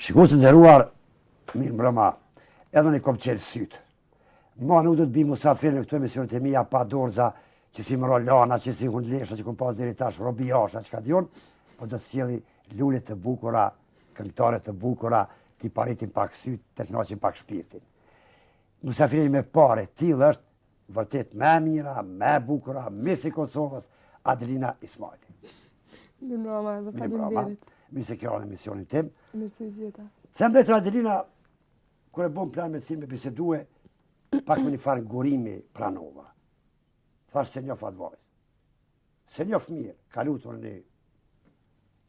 Shikues të nderuar, mirë mbrëma, edhe në kom qelë sytë. Ma nuk do të bi musafir në këtu emisionet e mija pa dorza, që si më rolana, që si hundlesha, që kom pas deri tash robijasha, që ka dion, po do të sjeli lullet të bukura, këngëtare të bukura, ti paritin pak sytë, të knaqin pak shpirtin. Musafirin me pare, tillë është vërtet me mira, me bukura, misi Kosovës, Adelina Ismaili. Mirë mbrëma, dhe faleminderit. Mirë se kjo në emisionin tim. Mirë se gjeta. Se mbetër Adelina, kër e bom plan me të me bisedue, pak me një farë ngurimi pranova. Thash se njof atë vajzë. Se njof mirë, ka lutur në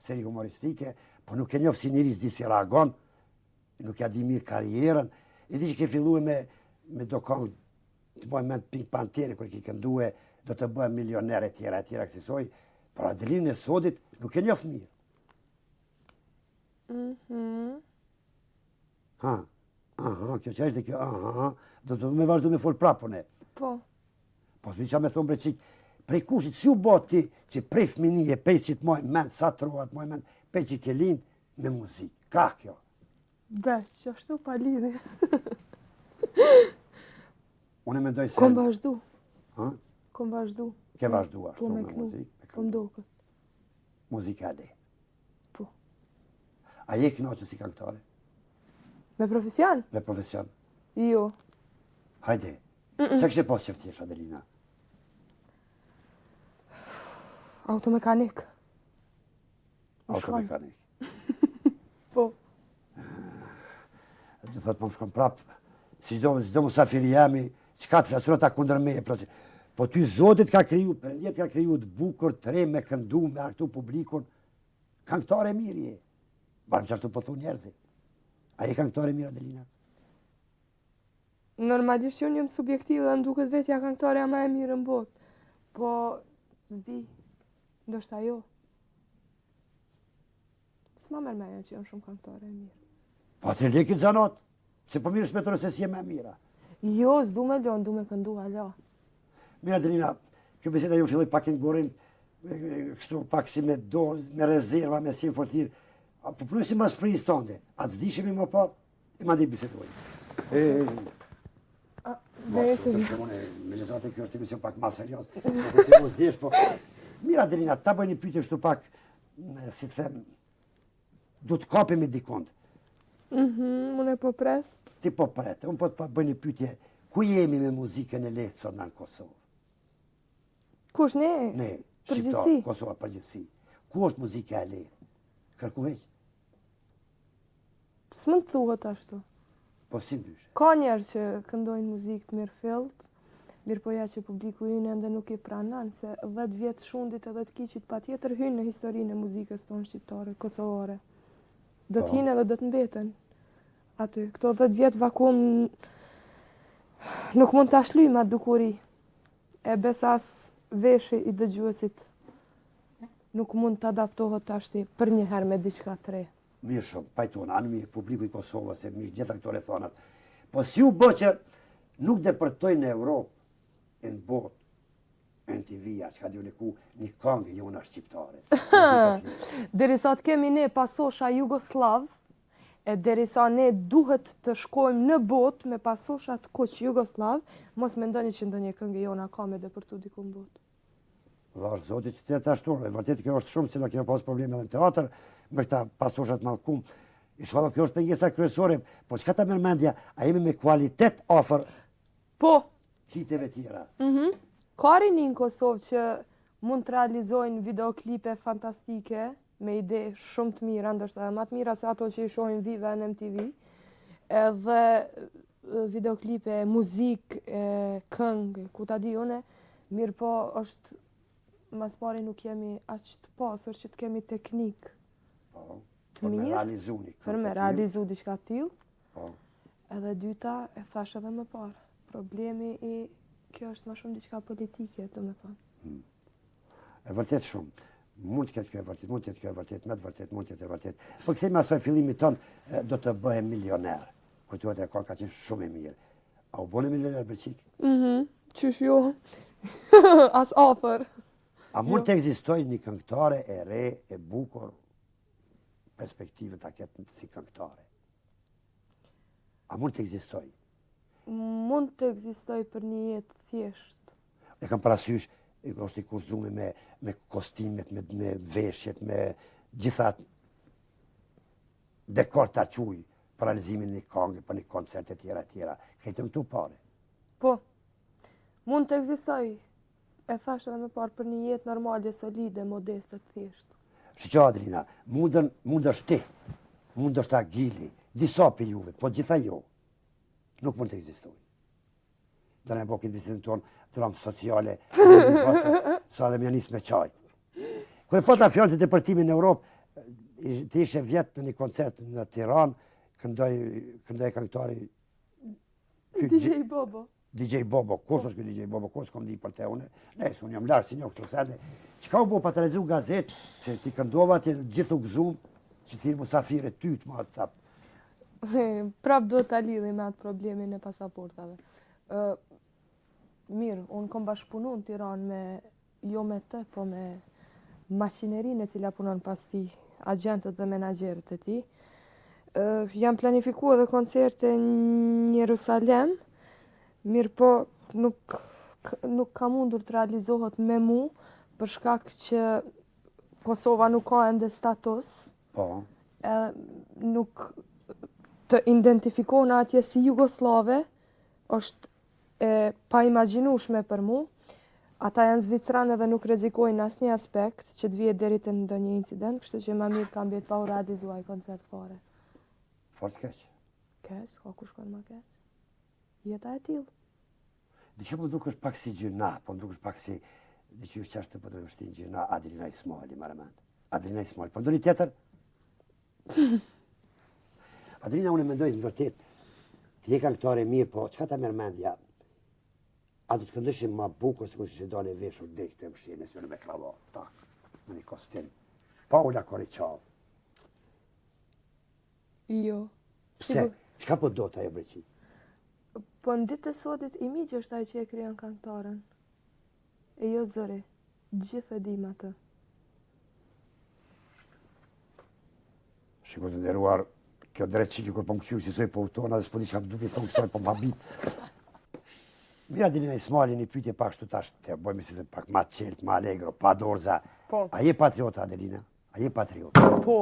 seri humoristike, po nuk e njof si njëri s'di si reagon, nuk ja di mirë karierën, e di që ke fillu me do këngë, të bëjmë me të Pink Panteri, kër ki këndue, do të bëjmë milioner e tjera kësisoj, por Adelinën e sodit nuk e njof mirë. Kjo që është dhe kjo, do të me vazhdu me folë prapone. Po. Po të qa me thonë bre qik, prej kushit, si u boti që prej fëminije, pej që të mojë mend, sa të ruat mojë mend, pej që ke linë me muzikë. Ka kjo? Veç, që ashtu pa lidhje. Unë e mendoj se... Kom vazhdu. Kom vazhdu. Ke vazhdu ashtu me muzikë? Po mdokët. Muzika e le. Po. A je kënaqur si këngëtare? Me profesion? Me profesion. Jo. Hajde. Që kështë pas qëftjesh, Adelina? Automekanik. Automekanik. Po. Dhe thot, po më shkon prap, si çdo musafiri jemi, qka të flasur ata kundër me e proces. Po ty Zotit ka kriju, Perëndia ka kriju të bukur, të re, me këndu, me artu publikun. Këngëtare mirë je. Barëm që ashtu po thu njerëzit. A je këngëtare mirë, Adelina? Normalisht unë jam subjektive dhe më duket vetja këngëtarja më e mirë në botë. Po, zdi, ndoshta jo. S'ma merr mendja që jam shumë këngëtare e mirë. Po të leki të zanot, se po mirë shpetore se si e me mira. Jo, s'du me lo, ndu me këndu hala. Mira, Adelina, kjo beseda ju filloj pak i ngurim, kështu pak si me do, me rezerva, me si fortir. Po pru si ma shprijis tënde, atë zdishemi më pa, e ma di bisedoj. Dhe se vi. Me lezate kjo është emision pak ma serios, se këtë ti mos desh, po... Mira, Adelina, ta bëj një pyetje kështu pak, si të them, du të kapemi dikond. Unë e po pres. Ti po prete, unë po të bëj një pyetje, ku jemi me muzikën e lehtë sot në Kosovë? Kush ne? Ne, Përgjithsi. Shqiptar, Kosova, përgjithsi. Ku është muzika e lehtë? Kërku heq? S'mund të thuhet ashtu. Po si ndyshe? Ka njerë që këndojnë muzikë të mirë fillt, mirë po ja që publiku ynë ende nuk i pranon, se 10 vjetë shundit edhe të kiqit pa tjetër hynë në historinë e muzikës tonë shqiptare, kosovare. Do të hinë edhe do të mbeten aty. Këto 10 vjetë vakum nuk mund të ashlyjmë atë dukuri. E besas veshi i dëgjuesit nuk mund të adaptohet të ashti për një herë me diçka të re. Mirë shumë, pajtona, anë mirë, publiku i Kosovës, e mirë gjitha këto rethonat. Po si u bë që nuk depërtojnë në Europë, e në botë, NTV-a, që ka dio në ku, një këngë jona shqiptare. Derisa të kemi ne pasosha Jugoslav, e derisa ne duhet të shkojmë në botë me pasosha të kuq Jugoslav, mos me ndoni që ndonjë këngë jona ka me depërtu diku në botë. Dhe është zotit që të ashtur, e vërtet kjo është shumë, se në kemi pas probleme dhe në teatr, me këta pasoshat malkum. I shkalla kjo është pengesa kryesore, po që ka ta mërmendja, a jemi me kualitet ofër Po. hiteve tjera? Ka rini në Kosovë që mund të realizojnë videoklipe fantastike, me ide shumë të mira, ndoshta edhe më të mira se ato që i shohin vive në MTV, edhe videoklipe, muzikë, këngë, ku ta di une, mirë po është mas pari nuk jemi aq të pasur që të kemi teknikë të mirë, për me realizu diçka të tillë. Edhe dyta, e thash edhe më parë, problemi i kjo është më shumë diçka politike, domethënë. E vërtet shumë. Mund të ketë kjo e vërtet, mund të ketë kjo e vërtet, me të vërtet, mund të ketë e vërtet. Po kthejmë asaj fillimit tonë, do të bëhem milioner. Kujtohet e ka qenë shumë e mirë. A u bëne milioner Berçik? Qysh jo. As afër. A mund të ekzistojë një këngëtare e re, e bukur, perspektive ta ketë si këngëtare? A mund të ekzistoj? Mund të ekzistoj për një jetë thjesht. E kam parasysh, është i kurzume me kostimet, me veshjet, me gjithat dekor të quj për realizimin një këngë, për një koncert e tjera. Këtë në këtu pare. Po, mund të ekzistoj, e thash edhe më parë, për një jetë normale, solide, modeste, thjesht. Shqo, Adrina, mund është ti, mund është Agili, disa për juve, po gjitha jo, nuk mund të ekzistoj. Dhe në e bo këtë bisedën tonë, dramë sociale, sa dhe më janis me qajtë. Kërë po ta fjallë të depërtimi në Europë, të ishe vjetë në një koncert në Tiranë, këndoj këngëtari DJ Bobo. DJ Bobo, kush është kjo DJ Bobo, kush s'kom di për te une, nesë, unë jam larë si një këtë sende. Qka u bo pa të rezu gazetë, se ti këndova ti gjithu gëzum, që ti musafire tytë ma të tapë. Prap do të lidhi me atë problemin e pasaportave. Mirë, unë kom bashkëpunu në Tiranë me, jo me të, po me makinerinë e cila punon pas ti, agentët dhe menaxherët e ti. Jam planifikuar edhe koncerte në Jerusalem, mirë po nuk ka mundur të realizohet me mu, për shkak që Kosova nuk ka ende status, Po. nuk të identifikohen atje si Jugoslave, është e pa imagjinueshme për mu. Ata janë Zvicranë dhe nuk rrezikojnë asnjë aspekt që të vijë deri te ndonjë incident, kështu që më mirë kam bjet pa u realizuar koncert fare. Fort keq. Keq, ka ku shkon më keq. Jeta e tillë. Diçka po dukesh pak si gjyna, po dukesh pak si diçka që është po të vështin gjyna Adrina Ismaili, marrëmend. Adrina Ismaili, po ndonjë tjetër? Adrina, unë mendoj në vërtet, ti je këngëtare mirë, po çka ta merr mendja? A do të këndëshe ma bukur se kështë që dalë e veshur dhe këtë e mshirë, nësë me kravat, tak, në një kostim. Paula Koriqov. Jo. Pse? Qka po do të ajo breqi? Po në ditë e sotit imigj është ai që e krijon këngëtarën. E jo zëri. Gjithë e dim atë. Shiko të nderuar, kjo drejt qiki kur po më këshu si soj po utona dhe s'po di që duke thonë soj po më habit. Mira Adrina Ismaili një pyetje pak shtu tash, të bojmë si të pak ma qelt, ma allegro, pa dorza. Po. A je patriota, Adelina? A je patriota? Po.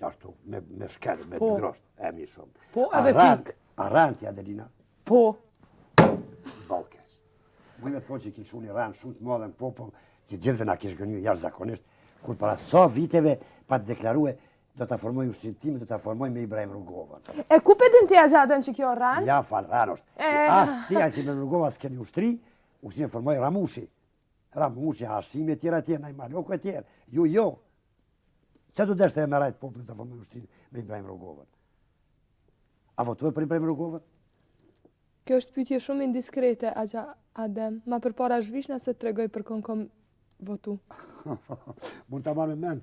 Qashtu, me shkel, me Po. grosht, e mi shumë. Po, edhe pik. A ranti, Adelina? Po. Balkeq. Mu me të thonë që i kinë shumë një ranë shumë të madhe në popull, që gjithve na kishë gënyu jashtëzakonisht, kur para sa viteve pa të deklarue, do të formoj ushtrinë time, do të formoj me Ibrahim Rugovën. E ku pe din ti Azadem që kjo ran? Ja, falë, ranë është. As ti, as Ibrahim Rugova s'keni ushtrinë formoj Ramushi. Ramushi, Hashimi e tjera, Najmaloko e tjera. Jo. Që du deshte e me rajtë popullit të formoj ushtrinë me Ibrahim Rugovën? A votuaj për Ibrahim Rugovën? Kjo është pyetje shumë indiskrete, Adem. Ma përpara zhvishna se të tregoj për kom votu. Mund të marrë me mend.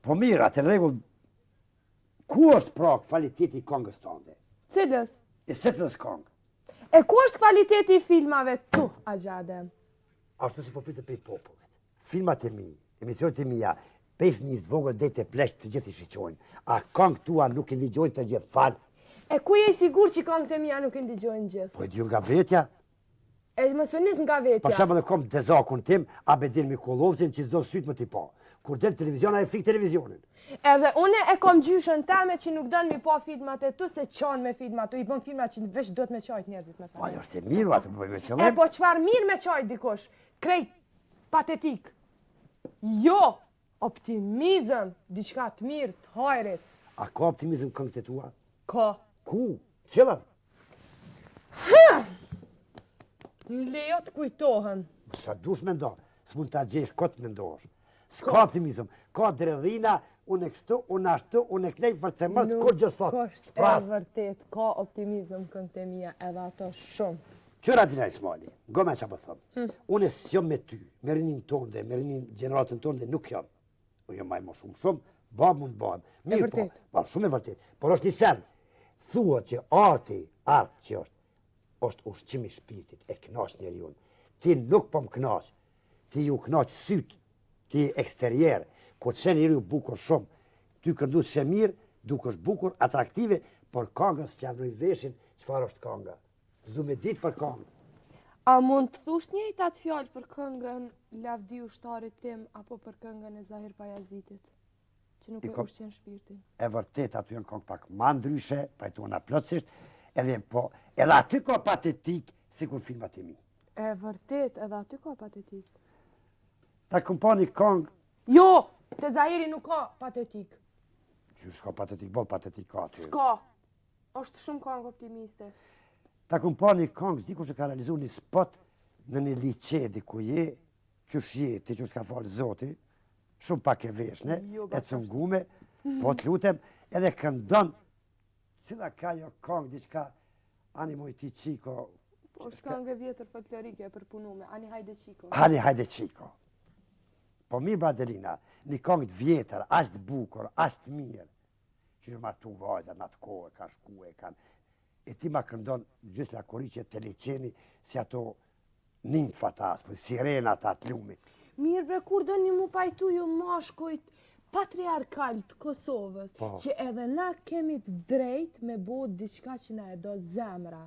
Po mirë, atë në regull, ku është pra kvaliteti i këngës tënde? Cilës? E setës këngë? E ku është kvaliteti i filmave tu, Adem? Ashtu si po pritë pe i popullet. Filmat e mi, emisionet e mija, pe i fëmijës të vogël dhe të plesht të gjithë i shiqojnë. A këngë tua nuk i ndigjojnë të gjithë falë? E ku je i sigur që këngët e mija nuk i ndigjojnë gjithë? Po e di nga vetja. E më sonis nga vetja. Për shembull, kom dezakun tim, Abedin Mikulovcin, që s'do syt më t'i pa. Kur del televizion, a e fik televizionin. Edhe une e kom gjyshën teme që nuk dënë mi pa filmat e tu se qanë me filmat tu. I bën filmat që veç do të me qajt njerëzit me sa. Po ajo është e mirë, atë po me E qëllim. po qfar mirë me qajt dikush. Krejt patetik. Jo, optimizëm, diçka të mirë, të hajrit. A ka optimizëm këngët e tua? Ka. Ku? Cilën? Në lejo të kujtohem. Sa dush me ndo, s'mund t'a gjesh këtë me ndosh. S'ka optimizëm, ka dredhina, unë e kështu, unë ashtu, unë e klej për cemës, kur gjithë thot. Nuk është e vërtet, ka optimizëm këngët e mija edhe ato shumë. Qëra Adrina Ismaili, gome që po thëmë, unë e s'jom me ty, me rinin tonë me rinin generatën tonë nuk jam. Unë jam maj më shumë, babë mund babë. Mirë po, shumë e vërtet. Por është një sen, thua që arti që është ushqimi shpirtit, e knash njeri unë. Ti nuk po më knash, ti ju knash sytë, ti eksterjerë, ku të shenë njeri u bukur shumë, ty këndu të shë mirë, duke është bukur, atraktive, por këngës që javnoj veshin, çfarë është kënga. S'du me ditë për këngë. A mund të thush njëjtat fjalë për këngën Lavdi ushtarit tim apo për këngën e Zahir Pajazitit, që nuk e ushqen shpirtin? E vërtet, aty janë këngë pak ma ndryshe, pajtona plotësisht, edhe aty ka patetik, si kur filmat e mi. E vërtet, edhe aty ka patetik. Ta kompani këngë, Jo, te Zahiri nuk ka patetik. që s'ka patetik, bol patetik ka aty. S'ka. Është shumë këngë optimiste. Ta kompani këngë, dikush që ka realizu një spot në një lice diku je, qysh je, ti qysh ka falë zoti, shumë pak e veshne, e cëngume, po të lutem, edhe këndon, cila ka jo këngë, diçka, ani moj ti qiko. Po është këngë e vjetër folklorike e përpunume, Ani hajde qiko. Ani hajde qiko. Po mirë, Bradelina, një këngë të vjetër, ashtë bukur, ashtë mirë, që ma tu vajzat në atë kohë, ka shku e kanë, e ti ma këndon gjithë la koriqe të liqeni, si ato nimtë fatas, po sirenat atë lumit. Mirë bre, kur do një mu pajtu ju mashkojt patriarkal të Kosovës, që edhe na kemi të drejt me bod diçka që na e do zemra.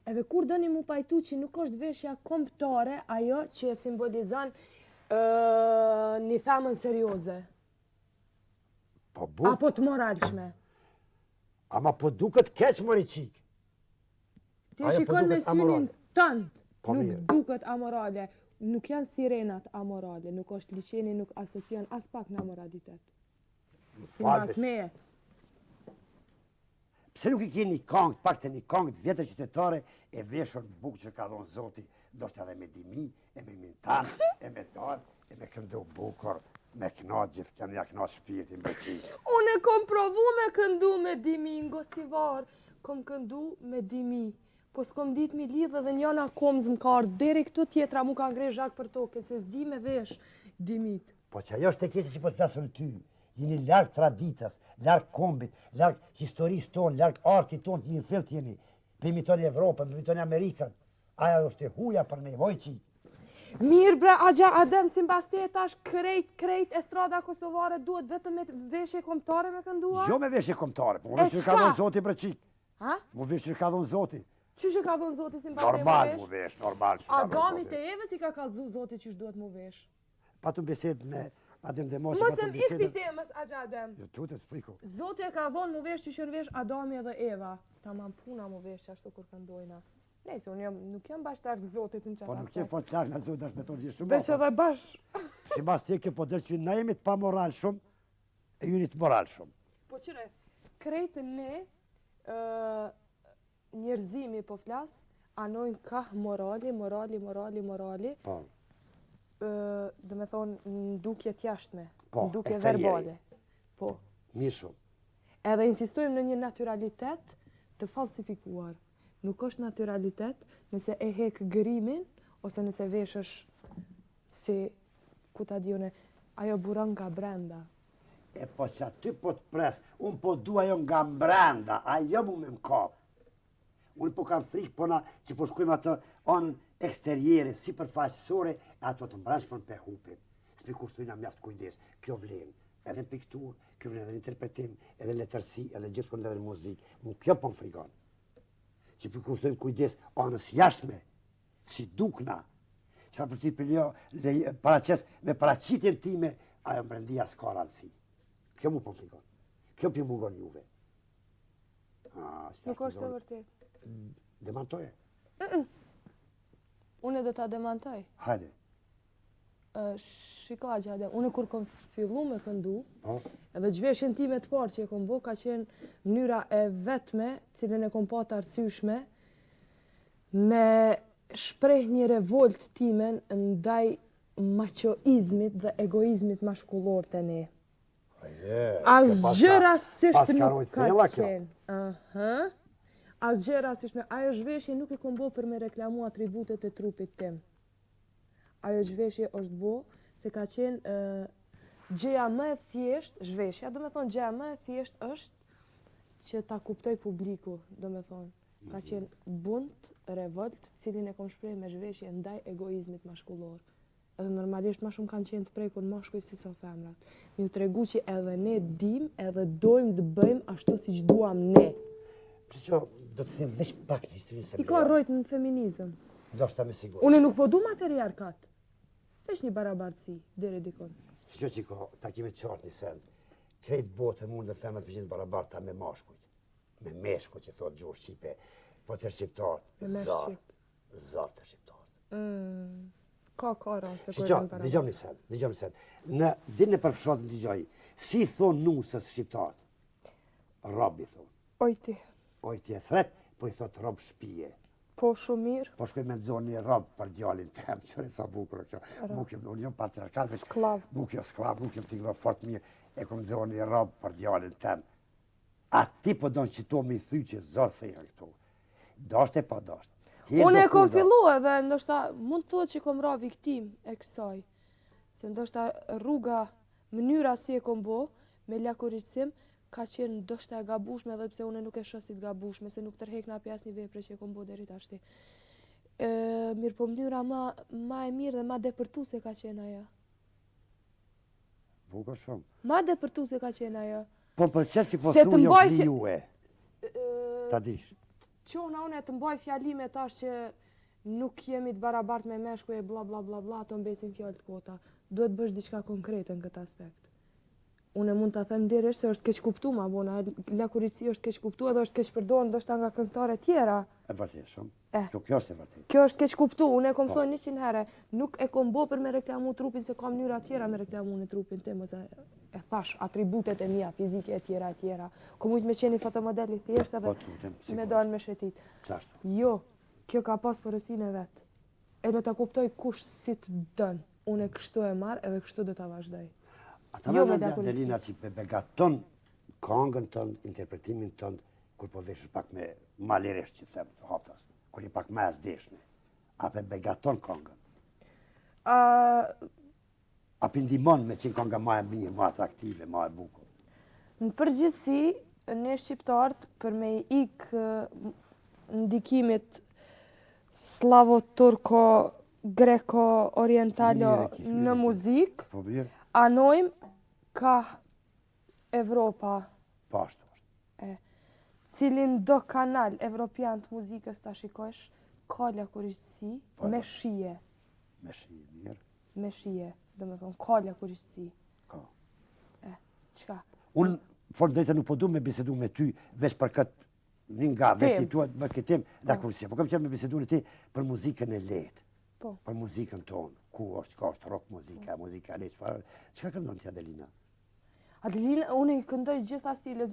Edhe kur do një mu pajtu që nuk është veshja kombëtare, ajo që e simbolizon një femën serioze. Apo të moralshme. Ama po duket keq mori qik. Ti shikon me synin tënd, nuk duket amorale. Nuk janë sirenat amorale, nuk është liqeni, nuk asocion as pak në amoralitet. Si mas meje. Pse nuk I keni këngë, pak të një këngë të vjetër qytetare, e veshën bukë që ka dhonë Zoti, ndoshta edhe me dimi, e me mintan, e me darë, e me këndu bukur, me knat gjithë kënë ja knat shpirtin bëqi. Unë e kom provu me këndu me dimi, në gostivar, kom këndu me dimi. Po s'kom dit mi lidhë dhe njona kom zmkarë, deri këtu tjetra mu ka ngrej zhak për toke, se s'di me vesh dimit. Po që ajo është e kesi që po të flasën ty, jeni larg traditës, larg kombit, larg historisë tonë, larg artit tonë të mirë filt jeni, për imitoni Evropën, për imitoni Amerikën, aja është e huja për nevoj qi. Mirë bre, agja adem, si mbas tetash, krejt estrada kosovare duhet vetëm me veshje kombëtare me këndua? Jo me veshje kombëtare, po mu veshje që ka dhonë Zoti bre qik. Ha? Mu veshje që ka dhonë Zoti. Qështë ka dhonë Zoti si mbas normal mu vesh, normal që ka dhonë Zoti. Adamit e Evës I ka kallëzu Zoti qështë duhet mu vesh. Pa të besed me Adem dhe Moshe, Mosëm ikpi temës, agja adem. Jo, tu të spriku. Zoti e ka dhonë mu vesh që shën vesh Adami edhe Eva. Ta man puna mu vesh që ashtu kur këndojna. Nejse, unë nuk jam bash larkë Zotit në qatë aspekt. Po nuk jem fort larkë në Zotit, dash me tonë gjithë shumë. Veç edhe bash. Si mas të ke po dërë që na jemi të pa moral shumë, e ju një të moral shumë. Po qëre, krejtë ne, njerëzimi po flas, anojnë ka morali. Po. Dhe me thonë, ndukje t'jashtme, po, ndukje verbale. Po. Mirë shumë. Edhe insistojmë në një naturalitet të falsifikuar. Nuk është naturalitet nëse e hek gërimin, ose nëse veshësh si, ku ta dione, ajo buron nga brenda. E po që aty po të pres, unë po du ajo nga brenda, ajo mu me m'kap. Unë po kam frikë po na që po shkojmë atë anën eksterjere, si përfaqësore, ato të mbrashme për hupim. S'pi kustojna mjaft kujdes, kjo vlen, edhe në piktur, kjo vlen edhe në interpretim, edhe letërsi, edhe gjithë kënd edhe në muzikë. Mu kjo po më frigon. Që pi kustojmë kujdes anës jashtme, si dukna, që fa përti për ljo, me paraqitjen time, ajo mbrendia s'ka randësi. Kjo mu po më frigon. Kjo pi mungon juve. Nuk është e vërtet. Demantoje? Unë do ta demantoj. Hajde. Shiko Gjade, unë kur kom fillu me këndu, edhe gjveshjen time të parë që e kom bo, ka qenë mënyra e vetme, cilën e kom pa të arsyeshme, me shpreh një revolt timen ndaj machoizmit dhe egoizmit mashkullor të ne. Asgjë rastisht nuk ka qenë. Asgjë rastisht me ajo zhveshje nuk e kom bo për me reklamu atributet e trupit tim. Ajo zhveshje është bo se ka qenë gjëja më e thjesht, zhveshja, do me thonë gjëja më e thjesht është që ta kuptoj publiku, do me thonë. Ka qenë bunt, revolt, cilin e kom shprej me zhveshje ndaj egoizmit mashkullor. edhe normalisht ma shumë kanë qenë të prekur mashkuj si sa femrat. Mi u tregu që edhe ne dim, edhe dojmë të bëjmë ashtu si që duam ne. Që që do të them veç pak në historinë se I ka rojt në feminizëm. do shta me sigur. Une nuk po du matriarkat. Veç një barabartësi, deri dikon. Që që ka takime të qartë një sen, krejt botë mund dhe femrat përgjithë barabarta me mashkujt. Me meshku që thot gjurë Shqipe, po të shqiptarët, Me zartë, Shqip. zartë të shqiptarët. Ka raste kur Shqo, janë barabartë. dëgjom një sen. Në dinë për fshatën të gjoj, si thonë nusës shqiptarët? Robi thonë. Ojti, Oj ti e thret, po i thot rob shpije. po shumë mirë. Po shkoj me nëzoni një rob për djalin tem, qëre sa bukur kjo. Bukim, unë jam patriarkat, Sklav. bukim sklav, bukim t'i gdo fort mirë, e kom nëzoni një rob për djalin tem. A ti po donë që to me i thy që zorë thejnë këtu. Dasht e pa dasht. Unë e kom fillu edhe ndoshta mund të thuhet që kom ra viktim e kësaj. Se ndoshta rruga, mënyra si e kom bo, me lakuricim, ka qenë ndoshta e gabushme edhe pse unë nuk e shoh si të gabushme, se nuk tërhek nga pjesë një vepre që e kom bo deri tashti. Mirë po mënyra ma e mirë dhe ma depërtuese ka qenë ajo. Bukur shumë. Ma depërtuese ka qenë ajo. Po për qëtë që po Se thu të jo mbaj fli juve, ta dish. Qona une të mbaj fjalime tash që nuk jemi të barabart me meshkuj e bla bla bla bla, ato mbesin fjallë të kota. Duhet bësh diçka konkrete në këtë aspekt. Unë mund ta them dirësh se është keq kuptu ma bona, lakuritësi është keq kuptu edhe është keq përdorur ndoshta nga këngëtare tjera. E vërtet shumë. Kjo është e vërtet. Kjo është keq kuptu, unë e kom thonë 100 herë, nuk e kom bo për me reklamu trupin se ka mënyra tjera me reklamu në trupin tim, ose e thash atributet e mia fizike e tjera. Ku mujt me qeni fotomodel i thjesht edhe me dalë me shetit. Qashtu. Jo, kjo ka pas përësinë e vetë. E do ta kuptoj kush si të dënë. Unë e kështu e marr edhe kështu do ta vazhdoj. Ata me në Adelina që begaton këngën tënd, interpretimin tënd, kur po veshësh pak me maleresht që them të haptas, kur je pak më asdeshme. A pe begaton këngën? A pe ndihmon me qenë kënga më e mirë, më atraktive, më e bukur? Në përgjithësi, ne shqiptarët për me ik ndikimit slavo-turko, greko-orientalo në muzikë, Po mirë? anojmë ka Evropa, Pashtu është. cilin do kanal evropian të muzikës ta shikosh, ka lakurishësi me shije. Me shije mirë. Me shije, do me thonë, ka lakurishësi. Ka. Qka? Unë, for drejtë nuk po du me bisedu me ty, veç për këtë një nga veti tua, më këtë tem, lakurishësia. Po kam qenë me bisedu në ti për muzikën e lehtë. Po. Për muzikën tonë, ku është, ka është rock muzika, muzika leç, çka këndon ti Adelina? Adelina, unë i këndoj gjitha stile,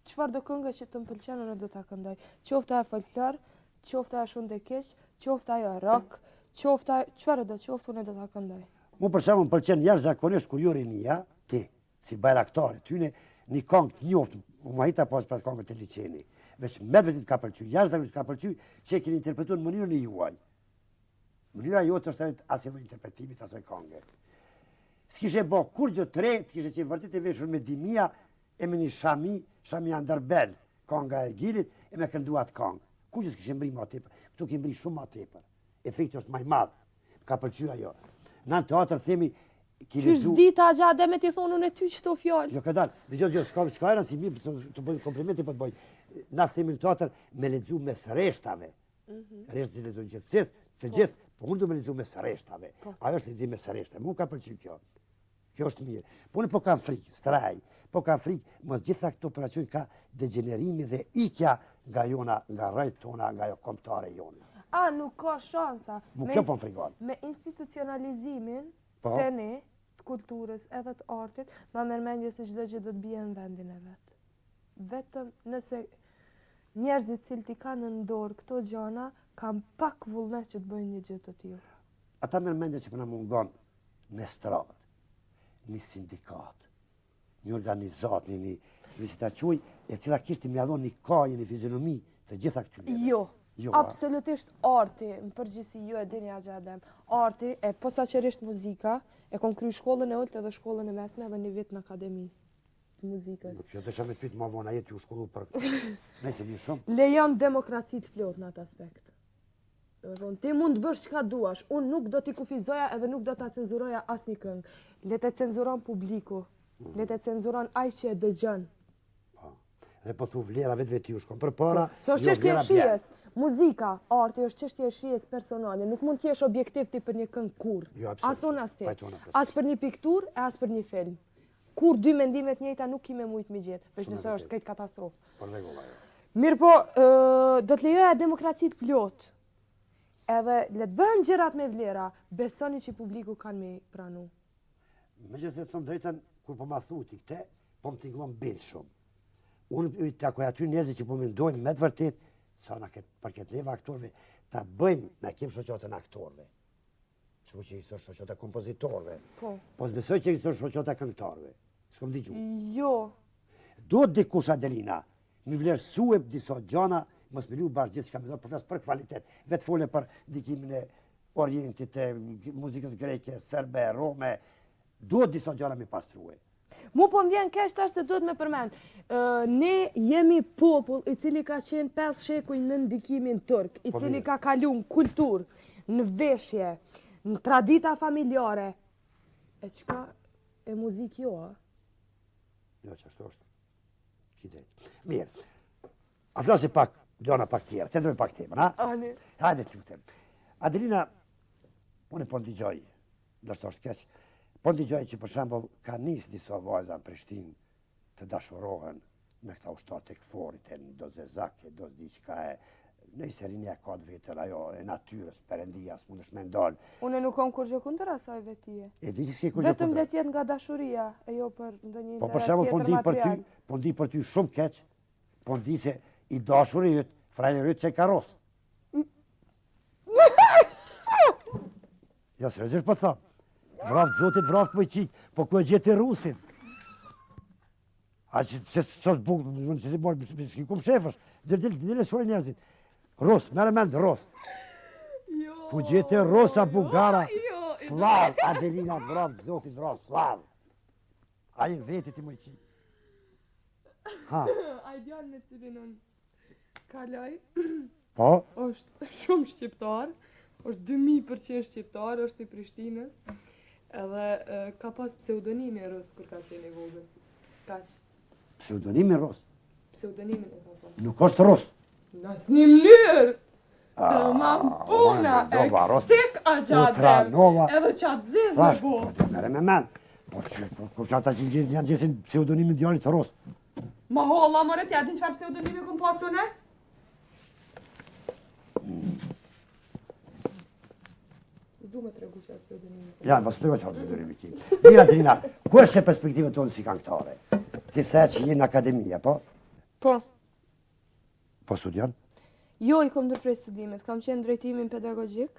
çfarë do këngë që të më pëlqen unë do ta këndoj. Qofta e folklor, qofta e shumë e keq, qofta ajo rock, qofta çfarë do qoftë unë do ta këndoj. Mu për shembull më pëlqen jashtëzakonisht kur ju rinia, ti, si bajraktare, tyne një këngë të njoftë, më hita pas këngët e liçeni. Veç medvetit ka pëlqy, jashtëzakonisht ka pëlqy që e keni interpretuar në mënyrën e juaj. Mënyra jote është asnjë lloj interpretimi të asaj këngë. S'kishe bo kur gjë të re, t'kishe që vërtet e veshur me dimia e me një Shami Anderbel, kënga e Gilit, e me këndu atë këngë. Kur gjë s'kishe mbri ma tepër, këtu ke mbri shumë ma tepër. Efekti është maj madh, ka pëlqy ajo. Në teatr themi, ki lexu... Kysh dita gjatë dhe me t'i thonë unë e ty qëto fjallë. Jo, ka dalë, dëgjoj, s'ka erën si mirë, të bëjnë komplimenti për të bëjnë. Na themi në teatr me lexu mes reshtave. Reshtë të lexojnë gjithsesi, të gjithë, po unë do me lexu mes reshtave. Ajo është lexim mes reshtave. Mu ka pëlqy kjo. Kjo është mirë. Po unë po kam frikë, straj, po kam frikë, mos gjitha këto operacione ka degenerimi dhe ikja nga jona, nga rrejt tona, nga jo kombëtare jona. Nuk ka shansa. Mu kjo po më frikon. Me institucionalizimin të ne, të kulturës edhe të artit, ma mërmendje se çdo gjë do të bie në vendin e vetë. Vetëm nëse njerëzit cilë t'i kanë në dorë këto gjana, kam pak vullnet që të bëjnë një gjë të tillë. Ata mërmendje që përna mungon në stradë, një sindikat, një organizat, një ta quj, e cila kishtë të mjallon një kajë, një fizionomi të gjitha këtyre. Jo, absolutisht arti, në përgjithësi ju e dini Xhadem, arti e posaçërisht muzika, e kom kryer shkollën e ulët edhe shkollën e mesme edhe një vit në akademi të muzikës. Kjo të shamet pyet ma vona jetë ju shkollu për nëse një shumë. Lejon demokraci të plot në atë aspekt. Do të thonë, ti mund të bësh çka duash, unë nuk do t'i kufizoja edhe nuk do ta cenzuroja asnjë këngë. Le të cenzuron publiku, le të cenzuron ai që e dëgjon. Dhe po thu vlera vetë ju shkon përpara, So jo çështje vlera e bjerë. shijes. Muzika, arti është çështje e shijes personale, nuk mund të jesh objektiv ti për një këngë kurrë. Jo, absolutisht. As unë as ti. Pajtona plotësisht. As për një pikturë e as për një film. Kur dy mendime të njëjta nuk i me mujt me gjetë, veç Shumë nëse e është këtë katastrofë. Për rregull ajo. Mirë po, do të lejoja demokracitë plot. Edhe le të bëhen gjërat me vlera, besoni që publiku kanë me pranu. Megjithëse të them drejtën, kur po ma thuti këte, po më tingëllon bel shumë. Unë i takoj aty njerëzit që po mendojnë me të vërtet, sa na për këtë neve aktorëve, ta bëjmë, na kem shoqatën aktorëve. Që që ishte shoqata kompozitorëve. Po s'besoj që ishte shoqata këngëtarëve. S'kom digju. Jo. Do të dikush Adelina, mi vlerësue disa gjana, mos me liu bashkë gjithë çka më do të flas për kvalitet. Vetë fole për ndikimin e Orientit, e muzikës greke, serbe, rome. Duhet disa gjana me pastrue. Mu po më vjen keq tash se duhet me përmend. Ne jemi popull i cili ka qenë 5 shekuj në ndikimin turk, i cili ka kalu në kulturë, në veshje, në tradita familjare. E çka e muzikë jo, a? Jo, që ashtu është. Ki drejt. Mirë. A flasi pak, gjona pak tjera, të ndrojmë pak temën, ha? Ani. Hajde të lutem. Adelina, unë po ndigjoj, ndoshta është keq, po ndigjoj që për shembull ka nis disa vajza në Prishtinë të dashurohen me këta ushtat e këforit, e do zezake, do diçka e nëjse rinja ka të vetër ajo e natyrës, perëndia, s'mundesh me ndalë. Unë nuk kam kur gjë kundër asaj vetie. E di që s'ke kur gjë Vetëm kundër. le të jetë nga dashuria, e jo për ndonjë Po për interes shembull tjetër material. po ndi për ty shumë keq, po ndi se i dashuri yt, frajerit që ka ros. Jo, seriozisht po them. Vraftë zotit, vraftë po i qik, po ku e gjeti rusin. A që se sot buk, se si bërë, s'ki kum shefësh, dile shoj njerëzit. Ros, merë mend, ros. Ku gjeti rosa bugara, slav, Adelina, vraftë zotit, vraftë, slav. A i vetit i më i qik. Ha, Ai djalë me cilin unë kaloj, po? është shumë shqiptar, është 2000% shqiptar, është i Prishtinës, edhe ka pas pseudonimin rus kur ka qenë i vogël. Kaq, Pseudonimi ros. pseudonimin e ka pas. Nuk është ros. Në asnjë mënyrë. Të mam puna, e kësik a gjadem, Utranova. edhe qatë zezë me Thash, bo. po të mere me men. Po që ata që janë gjesin pseudonimin djallit ros. Ma holla, more, t'ja din qëfar pseudonimi këm pasune? S'du me tregu qëfar pseudonimi. Ja, mos të qëfar pseudonimi ki. Mira, Trina, ku është perspektive tonë si këngëtare? Ti the që je në akademia, po? Po. Po studion? Jo, i kom ndërprej studimet, kam qenë drejtimin pedagogjik,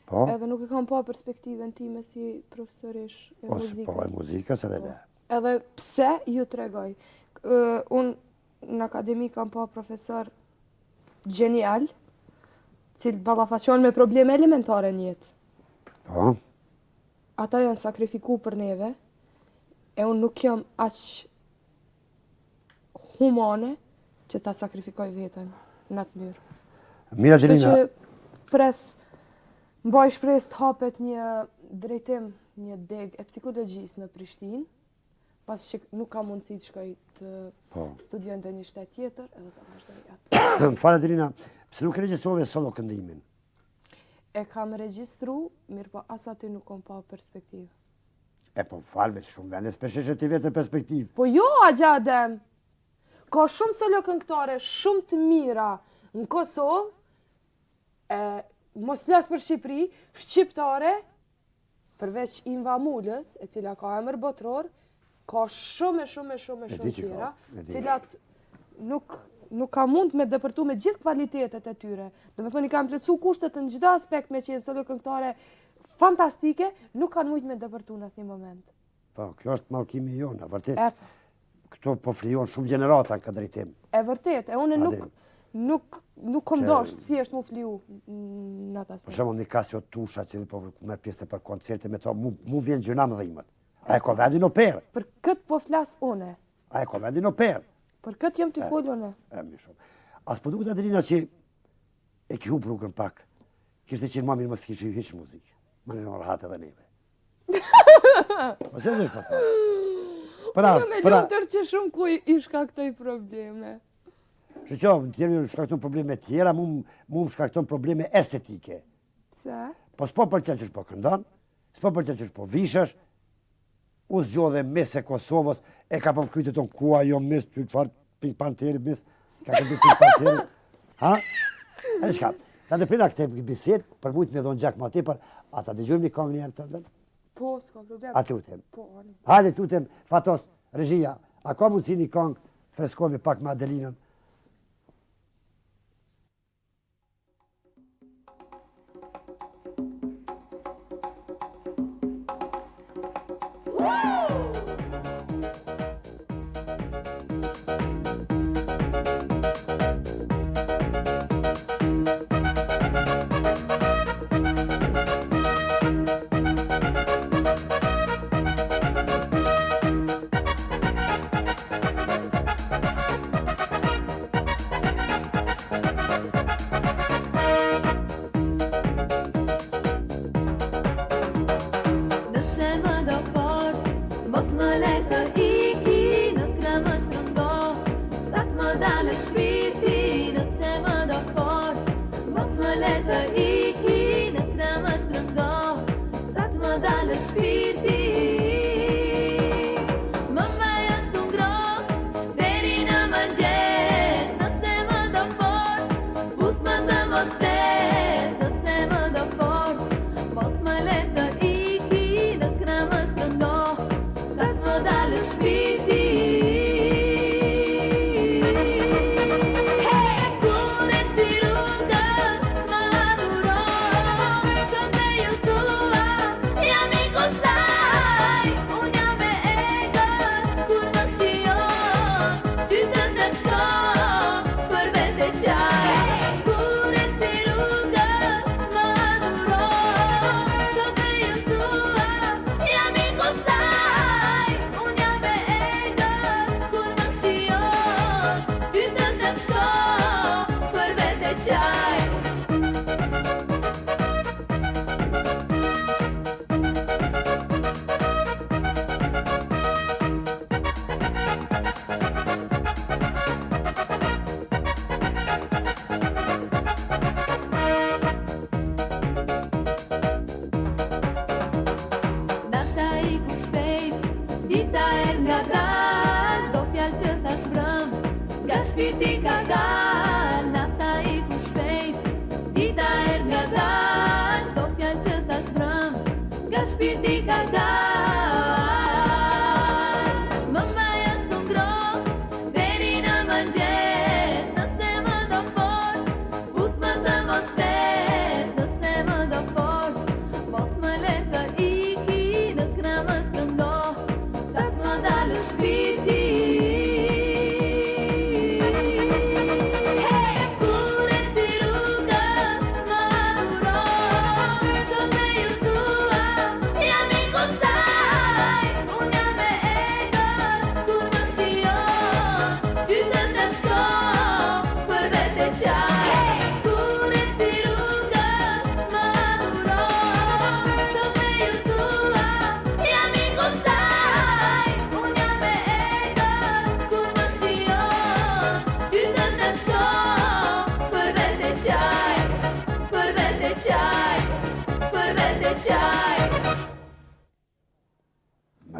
Po? edhe nuk e kam pa perspektiven time si profesorish e Po, po, e muzikës. muzikës edhe ne. Edhe pse ju tregoj. Unë në akademi kam pa profesor genial, cilë ballafaqon me probleme elementare në jetë. Po? Ata janë sakrifiku për neve, e unë nuk jam aq humane që ta sakrifikoj veten në atë mënyrë. Mira, Kështu Gjelina, që mbaj shpresë të hapet një drejtim, një deg e psikologjisë në Prishtinë, pas që nuk ka mundësi të shkoj të po. studioj në një shtet tjetër, edhe të vazhdoj atë. Më falë, Gjelina, pse nuk regjistrove solo këndimin? E kam regjistru, mirë po as aty nuk kom pa perspektivë. E po më falë, veç shumë vende, s'peshesh ti vetë perspektivë. Po jo, a gjadem! Ka shumë solo këngëtare, shumë të mira në Kosovë, mos flas për Shqipëri, shqiptare, përveç Inva Mulës, e cila ka emër botror, ka shumë di që ka, tjera, e di. cilat nuk ka mund me dëpërtu me gjithë kvalitetet e tyre. Do me thoni, kam plotësu kushtet në çdo aspekt me qenë solo këngëtare fantastike, nuk kanë mujt me dëpërtu në asnjë moment. Po, kjo është mallkimi jonë, vërtet. E, Këto po flijon shumë gjenerata në këtë drejtim. e vërtet, e unë Adem. nuk kom Që- dosht thjesht mu fliu në atë Për aspekt. shembull, një Kasio Tusha që po merr pjesë për koncerte me to, mu vjen gjëna më dhimbët. A e ka vendin operë? Për këtë po flas une. A e ka vendin operë? Për këtë jam t'i fol une. E, mirë shumë. As po duket Adelina që e ki hup rrugën pak, Kishte qenë ma mirë mos kishte hiç muzikë. Ma në rahat edhe neve. Ose është pas. Me lutër që shumë ku i shkaktoj probleme. Shqo, në tjerë më shkakton probleme tjera, mu më shkakton probleme estetike. Pse? Po s'po pëlqen që po këndon, s'po pëlqen që po vishësh, u zgjodhe mes e Kosovës, e ka pëm kryte ton kua jo mes, që të farë Pink Panteri mes, ka këndu Pink Panteri. Ha? Edhe shka, ta dhe prina këte biset, për mujtë me dhonë gjak ma tepër, a ta dëgjojmë një kongë njerë të ndër? Po, s'ka problem. A tutem. Po, hajde tutem, Fatos, regjia, a ka mundësi një kongë, freskomi pak me Adelinën?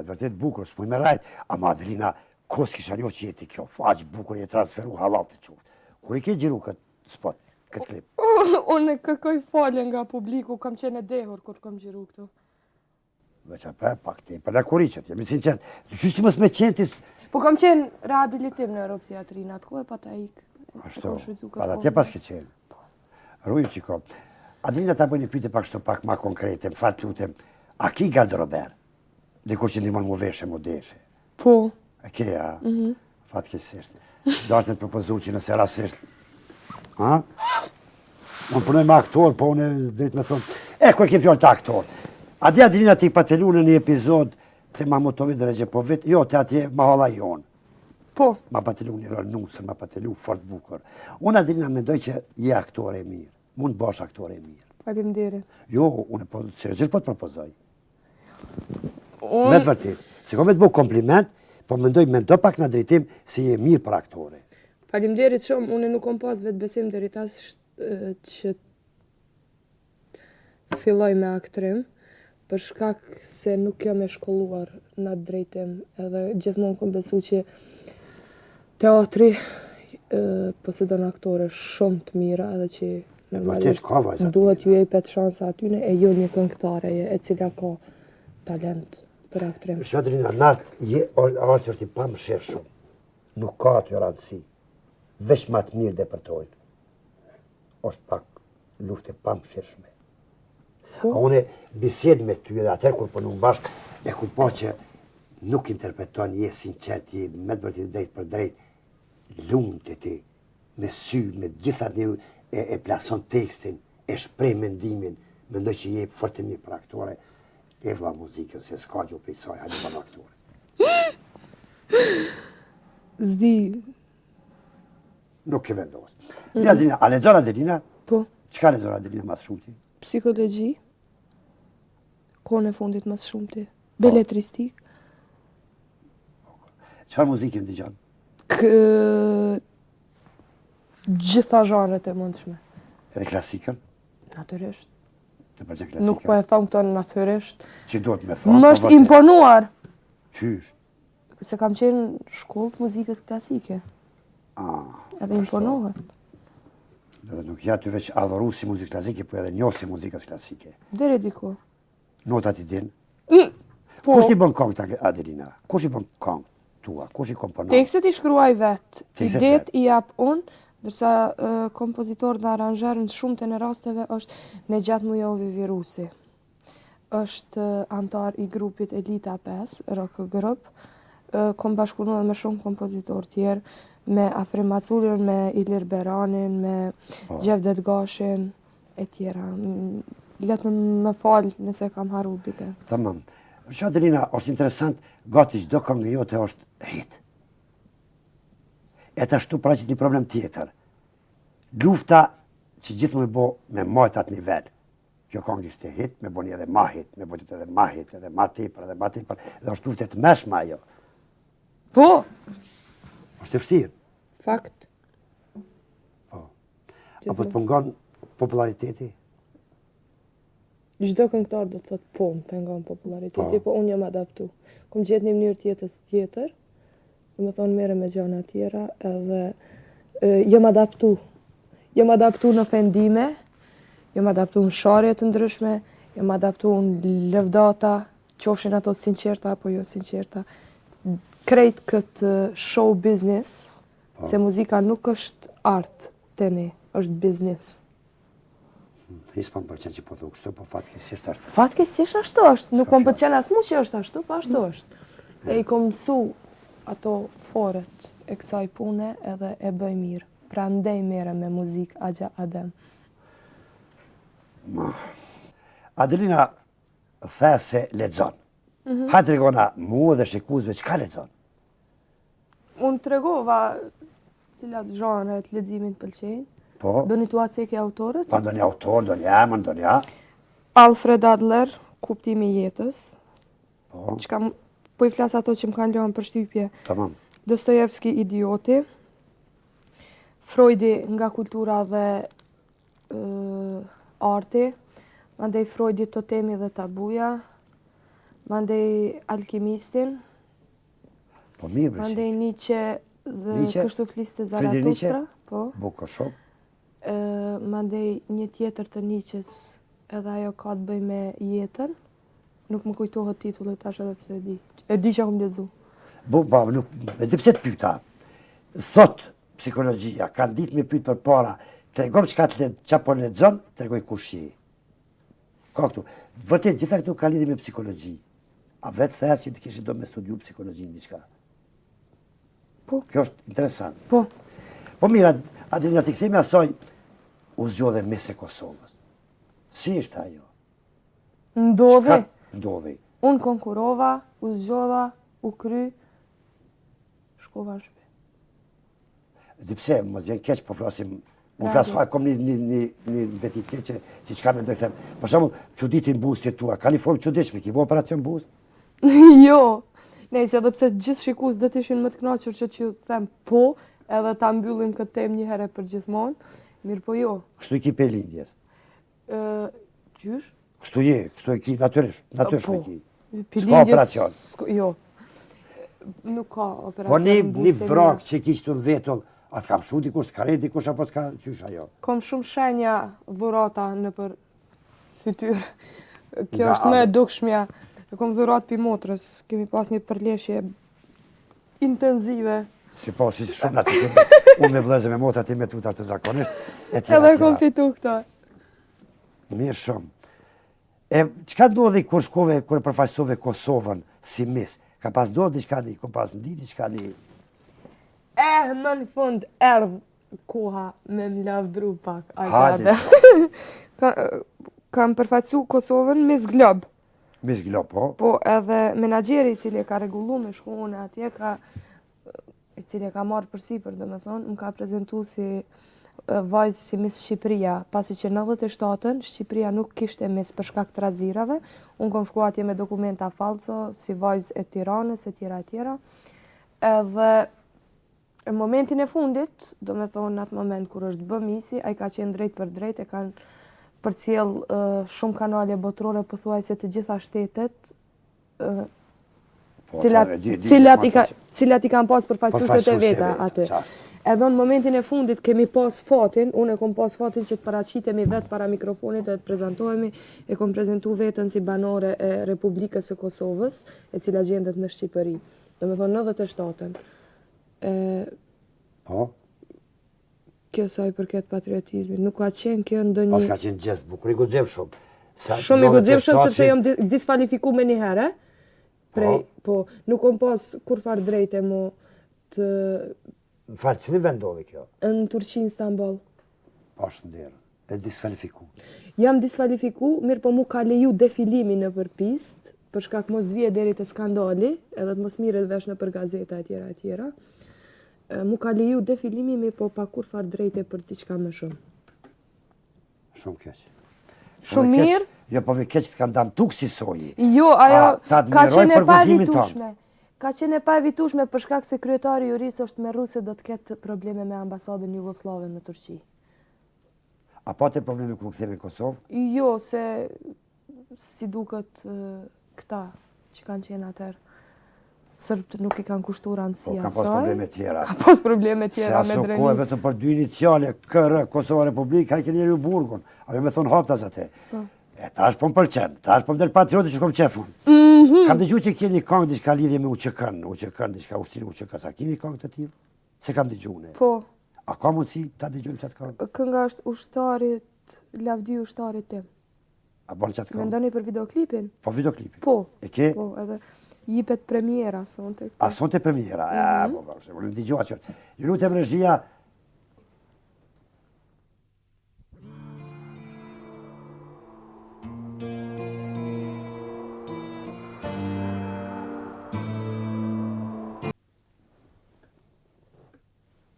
Vërtet bukur, s'poj me rajt, ama Adelina, kos kisha njo që jeti kjo, faq bukur, je transferu halal të qoftë. Kur i ke gjiru këtë spot, këtë klip? Unë kërkoj falje nga publiku, kam qenë e dehur kur kam gjiru këtu. Veqa pak te, për në kuriqet, jemi sinqert, qështë mës me qentis... Po kam qenë rehabilitim në Europë Teatrina, atë ku e pa ta ikë. Ashtu, pa da tje pas ke qenë. Rujë që kom. Adelina ta bëj një pyetje pak shto pak ma konkrete, më fatë lutem, a ki garderober? Dikur që ndimon mu veshe, mu deshe. Po. E ke, a? Fatë kësisht. Do atë të propozu që nëse rasisht. Ha? Unë punoj me aktor, po unë drejt me thonë. Kër ke fjallë të aktor. A di Adelina ti patelu në një epizod të ma motovit dhe Regjepovit, jo, të atje ma hala jonë. Po. Ma patelu një rol nusë, ma patelu fort bukur. Unë Adelina mendoj që je aktore e mirë. Mund bësh aktore e mirë. Faleminderit. Jo, unë po, seriozisht po të propozoj. Me Unë të vërtet. Se kom me të bu kompliment, po mendo pak në drejtim se je mirë për aktore. faleminderit shumë, unë nuk kom pas vetë besim deri tash që filloj me aktrim, për shkak se nuk jam e shkolluar në atë drejtim, edhe gjithmonë kom besu që teatri posedon aktore shumë të mira edhe që Vërtet, ka vajza të duhet ju jepet shansa atyne e jo një këngëtare e cila ka talent për aktrim. Shadrina, nartë artë është i pa më shërë shumë. Nuk ka aty randësi. Vesh ma të mirë depërtojnë. është pak lufte pa më shërë shumë. A une bised me ty edhe atër kur përnu bashkë, e ku po që nuk interpreton, je sinqert, je me të vërtet drejt për drejt, lumë të ti, me sy, me gjithat një e plason tekstin, e shprej mendimin, mendoj që je fort e mirë për aktore, e vla muzikës, se s'ka gjo për i saj, hajde për aktore. Zdi, Nuk e vendos. Adelina, a lexon Adelina? po, Çka lexon Adelina mas shumti? psikologji, kohën e fundit mas shumti, beletristik, Çfarë muzikë ndëgjon? gjitha zhanret e mundshme. Edhe klasikën? Natyrisht. Të pëlqen Nuk po klasika? e them këto natyrisht. Që duhet me thonë? Më është imponuar Qysh? se kam qenë shkollë të muzikës klasike. Edhe imponohet. Dhe nuk ja ty veç adhoru si muzikë klasike, po edhe njoh si muzikës klasike. Deri diku. Notat i din? Po, Kush ti bën këngë Adelina? Kush i bën këngë tua? Kush i komponon? tekstet i shkruaj vetë, Tekstet idet vet. i jap unë, ndërsa kompozitor dhe aranxher në shumë të në rasteve është Nejat Mujovi Virusi. Është antar i grupit Elita 5, rock grup. Kom bashkëpunuar me shumë kompozitor tjerë, me Afrim Maculin, me Ilir Beranin, me Gjevdet Gashin, e tjera. Letë më falë nëse kam haru dike. Tamam. Që Adelina, është interesant, gati çdo këngë jote është hit. E ashtu pra që një problem tjetër. Lufta që gjithë më bo me majtë atë nivel. Kjo këngë ishte hit, me boni edhe ma hit, me boni edhe ma hit, edhe ma tepër, dhe është luftet meshma ajo. Po, është e vështirë. fakt. Apo të pëngon populariteti? Çdo këngëtar do të thotë po, më pengon populariteti, po unë jam adaptu. Kom gjetë një mënyrë tjetër, dhe më thonë mere me gjana tjera, edhe jam adaptu. Jam adaptu në fendime, jam adaptu në sharje të ndryshme, jam adaptu në lëvdata, qofshin ato sinqerta apo jo sinqerta. Krejt këtë show business, se muzika nuk është art të ne, është business. Hisë më përqen që po thu kështu, po fatkeqësisht ashtu. Fatkeqësisht ashtu është, nuk kom pëlqen as mu që është ashtu, po ashtu është. E i kom mësu ato foret e kësaj pune edhe e bëj mirë. Pra ndej mere me muzikë agja adem. Adelina the se lexon. Ha të regona mu dhe shikuzve, çka lexon? Unë të regova cilat zhanre të leximit pëlqejnë. Po, Do një tua cekë autorët? pa ndonjë autor, ndonjë emër, ndonjë. Alfred Adler, Kuptimi i jetës. Po, Po i flas ato që më kanë lënë për shtypje. tamam. Dostojevski, Idioti. Freudi nga kultura dhe arti. Mandej Freudi, Totemi dhe tabuja. Mandej Alkimistin. Po mirë bësi. Mandej Nietzsche, Nietzsche? kështu fliste Friedrich Nietzsche? Zaratustra. Po. Buka shumë. Mandej një tjetër të Nietzsches, edhe ajo ka të bëj me jetën. Nuk më kujtohet titulli tash edhe pse e di. E di që kom lexu. Pa, nuk, e di pse të pyta. Thot psikologjia, kanë ditë me pyet për para, tregom çka po lexon, tregoj kush je. Ka këtu. Vërtet gjitha këtu ka lidhje me psikologji. A vetë thehet që të kishit do me studiu psikologjin diçka. Po. Kjo është interesant. Po. Po mira, Adelina, të kthemi asaj u zgjodhe mes e Kosovës. Si është ajo? Ndodhi. Çka ndodhi? Unë konkurova, u zgjodha, u kry, shkova në shtëpi. Dhe pse, mos vjen keq po flasim Unë flasë kom një veti keqe që qka me ndoj them. Për shumë, çuditin buzët tua, ka një formë çuditshme, ki bo operacion buzë? Jo, nejse edhe pse gjithë shikus dhe t'ishin më të knaqër që t'ju them po, edhe ta mbyllim këtë temë një herë për gjithmonë, mirë po jo. Kështu i ki pe lindjes? Qysh? Kështu e ki natyrisht me ki. S'ka operacion? Jo. Nuk ka operacion. Po një vrak që ki qëtu në vetull, atë kam shu dikush, t'ka rejt dikush, apo t'ka qysh ajo? Kom shumë shenja dhurata në për fytyrë. Kjo është më e dukshmja. Kom dhurat për motrës. Kemi pas një përleshje intenzive. Si po, si shumë nga që kemi, unë me vlezë me motra, ti me tutar të zakonisht, e tjera. Edhe kom fitu këta. Mirë shumë. Qka ndodhi kur shkove, kur e përfaqësove Kosovën si mis? Ka pas ndodhi diçka një, kom pas ndi diçka një? Më në fund erdhë koha me më lavdru pak. Hajde. Kam përfaqësu Kosovën Miss Glob. Miss Glob, po? Po edhe menagjeri i cili ka regullu me shkone atje, i cili ka marrë përsipër, dhe me thonë, më ka prezentu si vajzë si Miss Shqipëria, pasi që 97-ën Shqipëria nuk kishte Miss për shkak të razirave, unë kom shku atje me dokumenta falso, si vajzë e Tiranës, e tjera. Edhe në momentin e fundit, do me thonë në atë moment kur është bë misi, a i ka qenë drejt për drejt, e kanë përcjell shumë kanale botërore, pothuajse të gjitha shtetet, cilat i kanë pas përfaqësuesit e veta aty. Edhe në momentin e fundit kemi pas fatin, unë e kom pas fatin që të paraqitemi vetë para mikrofonit e të prezentohemi, e kom prezentu vetën si banore e Republikës së Kosovës, e cila gjendet në Shqipëri. Do me thonë 97-ën. Po? Kjo sa i përket patriotizmit, nuk ka qenë kjo ndonjë... Pas ka qenë gjithë bukur, i guxim shumë. Shumë i guxim shumë, sepse jam disfalifiku me një herë. Po, nuk kom pas kur farë drejte mo të... Në falë, që një vendodhe kjo? Në Turqi, në Istanbul. Pashtë ndërë, e disfalifiku. Jam disfalifiku, mirë po mu ka leju defilimi në për pist, për shkak mos dhvije deri të skandali, edhe të mos miret vesh në për gazeta e tjera. Mu ka leju defilimi, mirë po pa kur farë drejte për t'i qka më shumë. Shumë keq. Shumë mirë? Jo, po me keq të kanë damë tukë si soji. Jo, ajo ka qenë e pa përgjimin tonë. evitushme. Ka qenë e pa evitushme për shkak se kryetari juris është me Rusë do të ketë probleme me ambasadën Jugoslave në Turqi. A pa të probleme kur këtheve në Kosovë? Jo, se si duket këta që kanë qenë atër, Sërbët nuk i kanë kushtu rëndësia Ka pas probleme tjera. Ka pas probleme tjera me Se aso drejnim. kohë vetëm për 2 iniciale, KR, Kosova Republikë, ka i kënë njeri u burgun. Ajo me thonë haptas atë. E ta është po më pëlqen, ta është po më del patrioti që shkom qefun. Kam dëgju që keni këngë diçka lidhje me UÇK-n, diçka ushtrinë UÇK, sa keni këngë të tillë? Se kam dëgjune. Po. A ka mundësi ta dëgjojmë qatë këngë? Kënga është ushtarit, lavdi ushtarit tim. A bon qatë këngë? Mendoni për videoklipin? Po videoklipin? Po. E ke? Po, edhe jipet premiera sonte. A sonte premiera? Po, volëm dëgjua që. Ju lutem regjia.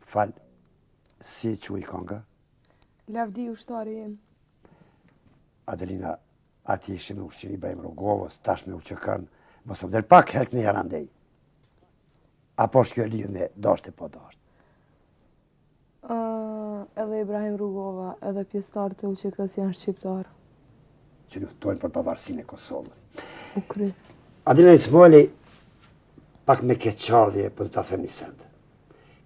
Fal, si që i kënga? Lavdi ushtari jem. Adelina, ati ishe me ushqin Ibrahim Rogovës, tash me UÇK-n, mos më del pak herë një herë andej. Apo është kjo lidhje dashte po dashte? Edhe Ibrahim Rugova, edhe pjesëtarët e UÇK-s janë shqiptarë. Që luftojnë për pavarësinë e Kosovës. U kry. Adelina Ismaili, pak me keqardhje për ta them një send.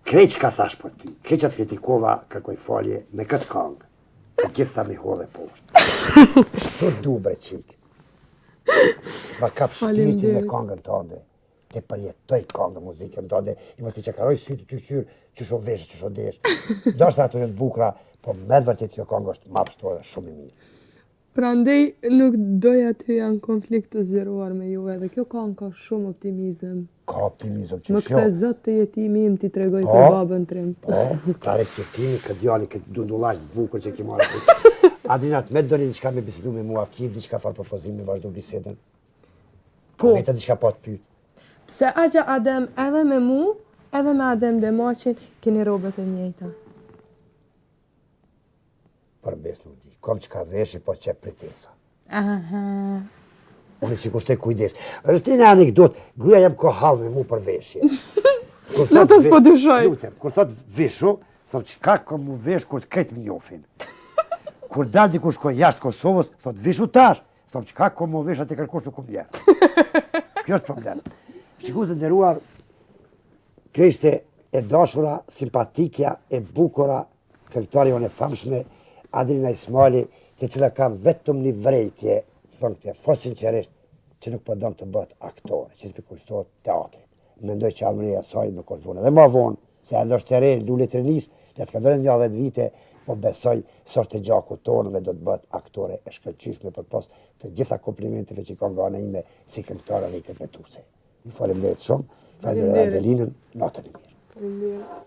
Krejt që ka thash për ty, krejt që të kritikova kërkoj falje me këtë këngë, të gjitha me hodhe poshtë. Shto du bre qikë. Ma kap shpiritin me këngën tënde, të përjetoj këngë muzikën tënde, i mos të që karoj sytë të qyrë, që sho veshë, që sho deshë. Do shtë ato jënë bukra, po me të vërtit kjo këngë është ma pështu edhe shumë i mirë. Prandej nuk doja të janë konflikt të zgjeruar me juve dhe kjo këngë ka shumë optimizëm. Ka optimizëm që Më kjo. këtë zot të jetimi im t'i tregoj për babën trim. Po, tare si jetimi, këtë djali, këtë dundullash të bukur që ki marrë këtë. Adrinat, me doni diçka me bisedu me mua, ki diçka farë propozim me vazhdu bisedën? Po. Me të diçka po të pytë. Pse Agja Adem edhe me mu, edhe me Adem Demaçin, keni robët e njejta. për mes nuk di. Kom që ka veshje, po që pritesa. Aha. Unë si kushte kujdes. Është një anekdot, gruja jam ko halë me mu për veshje. Në të s'po dyshoj. Lutem, kur thot veshu, thot qka ko mu vesh kur të këtë më njofin. Kur dal dikush ko jashtë Kosovës, thot veshu tash, thot qka ko mu vesh atë kërkosh nuk më ljerë. Kjo është problem. Shiku të nderuar, kjo ishte e dashura, simpatikja, e bukura, këngëtari e famshme, Adriana Ismaili, të cila kam vetëm një vrejtje, thonë këtë, fort sinqerisht, që nuk po dëmë të bëhet aktore, që s'pi kushtohet teatrit. Mendoj që Almëria saj me kozdone. Dhe ma vonë, se e ndoshtë të re, lullet të rinis, dhe të këndore një 10 vite, po besoj sot të gjaku tonë dhe do të bëhet aktore e shkëlqyshme për pos të gjitha komplimenteve që ka nga ana ime si këngëtare dhe interpretuse. Ju falemderit shumë, falemderit Adelinën, natën e mirë.